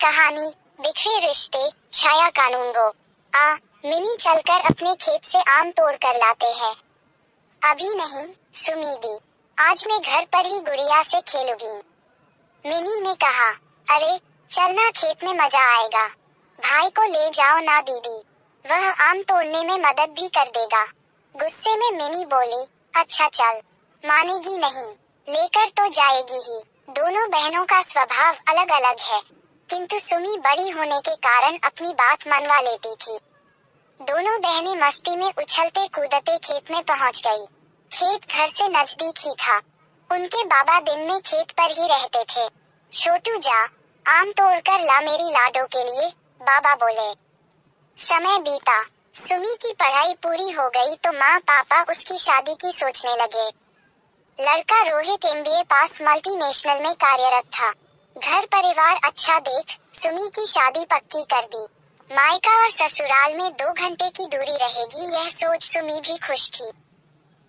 कहानी बिखरे रिश्ते छाया कानूनगो। मिनी चलकर अपने खेत से आम तोड़ कर लाते हैं। अभी नहीं सुमीदी, आज मैं घर पर ही गुड़िया से खेलूंगी। मिनी ने कहा, अरे चलना, खेत में मजा आएगा। भाई को ले जाओ ना दीदी, वह आम तोड़ने में मदद भी कर देगा। गुस्से में मिनी बोली, अच्छा चल। मानेगी नहीं, लेकर तो जाएगी ही। दोनों बहनों का स्वभाव अलग अलग है, किंतु सुमी बड़ी होने के कारण अपनी बात मनवा लेती थी। दोनों बहनें मस्ती में उछलते कूदते खेत में पहुंच गई। खेत घर से नजदीक ही था। उनके बाबा दिन में खेत पर ही रहते थे। छोटू जा, आम तोड़कर ला मेरी लाडो के लिए, बाबा बोले। समय बीता, सुमी की पढ़ाई पूरी हो गई तो माँ पापा उसकी शादी की सोचने लगे। लड़का रोहित एमबीए पास मल्टीनेशनल में कार्यरत था। घर परिवार अच्छा देख सुमी की शादी पक्की कर दी। मायका और ससुराल में 2 घंटे की दूरी रहेगी, यह सोच सुमी भी खुश थी।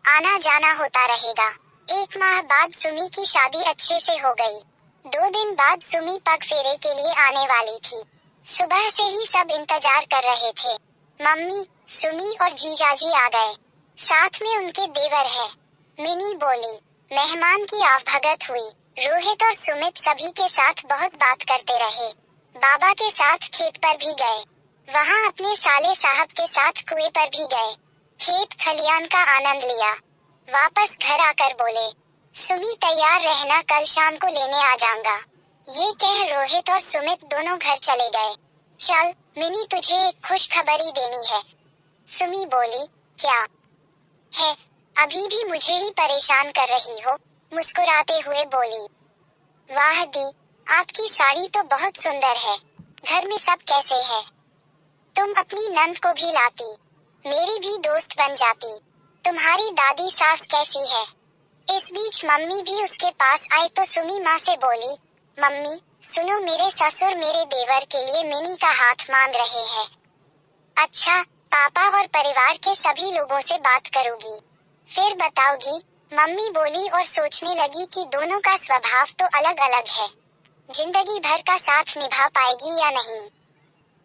आना जाना होता रहेगा। 1 माह बाद सुमी की शादी अच्छे से हो गई। 2 दिन बाद सुमी पग फेरे के लिए आने वाली थी। सुबह से ही सब इंतजार कर रहे थे। मम्मी, सुमी और जीजाजी आ गए। साथ में उनके देवर है। मिनी बोली। मेहमान की आवभगत हुई। रोहित और सुमित सभी के साथ बहुत बात करते रहे। बाबा के साथ खेत पर भी गए। वहाँ अपने साले साहब के साथ कुएं पर भी गए। खेत खलियान का आनंद लिया। वापस घर आकर बोले, सुमी तैयार रहना, कल शाम को लेने आ जाऊंगा। ये कह रोहित और सुमित दोनों घर चले गए। चल मिनी, तुझे एक खुश खबरी देनी है। सुमी बोली, क्या है? अभी भी मुझे ही परेशान कर रही हो, मुस्कुराते हुए बोली। वाह दी, आपकी साड़ी तो बहुत सुंदर है। घर में सब कैसे हैं? तुम अपनी नंद को भी लाती, मेरी भी दोस्त बन जाती। तुम्हारी दादी सास कैसी है? इस बीच मम्मी भी उसके पास आई तो सुमी माँ से बोली, मम्मी सुनो, मेरे ससुर मेरे देवर के लिए मिनी का हाथ मांग रहे हैं। अच्छा, पापा और परिवार के सभी लोगों से बात करूंगी, फिर बताओगी, मम्मी बोली और सोचने लगी कि दोनों का स्वभाव तो अलग अलग है। जिंदगी भर का साथ निभा पाएगी या नहीं।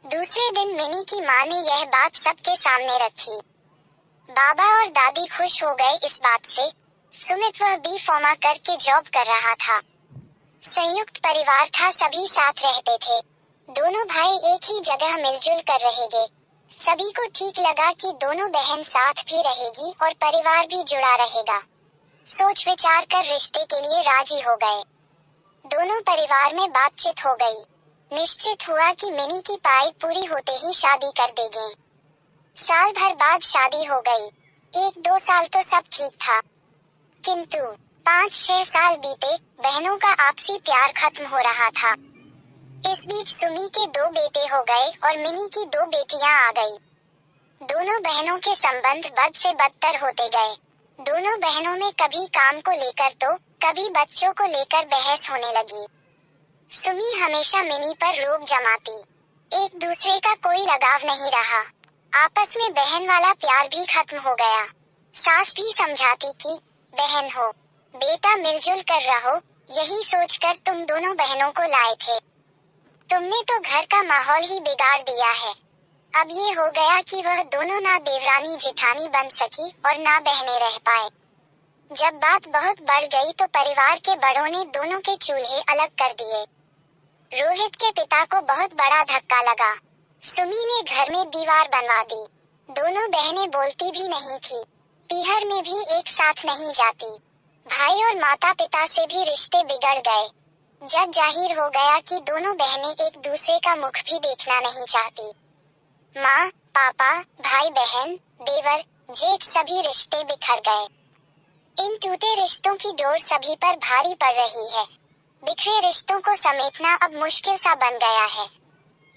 दूसरे दिन मिनी की माँ ने यह बात सबके सामने रखी। बाबा और दादी खुश हो गए इस बात से। सुमित वह B.Pharma करके जॉब कर रहा था। संयुक्त परिवार था, सभी साथ रहते थे। दोनों भाई एक ही जगह मिलजुल कर रहेंगे। सभी को ठीक लगा कि दोनों बहन साथ भी रहेगी और परिवार भी जुड़ा रहेगा। सोच विचार कर रिश्ते के लिए राजी हो गए। दोनों परिवार में बातचीत हो गई। निश्चित हुआ कि मिनी की पढ़ाई पूरी होते ही शादी कर देंगे। साल भर बाद शादी हो गई। 1-2 साल तो सब ठीक था, किंतु 5-6 साल बीते, बहनों का आपसी प्यार खत्म हो रहा था। इस बीच सुमी के 2 बेटे हो गए और मिनी की 2 बेटियां आ गई। दोनों बहनों के संबंध बद से बदतर होते गए। दोनों बहनों में कभी काम को लेकर तो कभी बच्चों को लेकर बहस होने लगी। सुमी हमेशा मिनी पर रोब जमाती। एक दूसरे का कोई लगाव नहीं रहा। आपस में बहन वाला प्यार भी खत्म हो गया। सास भी समझाती कि बहन हो, बेटा मिलजुल कर रहो, यही सोचकर तुम दोनों बहनों को लाए थे। तुमने तो घर का माहौल ही बिगाड़ दिया है। अब ये हो गया कि वह दोनों ना देवरानी जेठानी बन सकी और ना बहनें रह पाए। जब बात बहुत बढ़ गई तो परिवार के बड़ों ने दोनों के चूल्हे अलग कर दिए। रोहित के पिता को बहुत बड़ा धक्का लगा। सुमी ने घर में दीवार बनवा दी। दोनों बहनें बोलती भी नहीं थी। पीहर में भी एक साथ नहीं जाती। भाई और माता पिता से भी रिश्ते बिगड़ गए। जग जाहिर हो गया कि दोनों बहनें एक दूसरे का मुख भी देखना नहीं चाहती। माँ, पापा, भाई बहन, देवर, जेठ, सभी रिश्ते बिखर गए। इन टूटे रिश्तों की डोर सभी पर भारी पड़ रही है। बिखरे रिश्तों को समेटना अब मुश्किल सा बन गया है।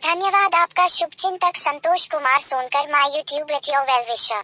धन्यवाद आपका। शुभचिंतक Santosh Kumar Sonkar, my YouTube video well विशर।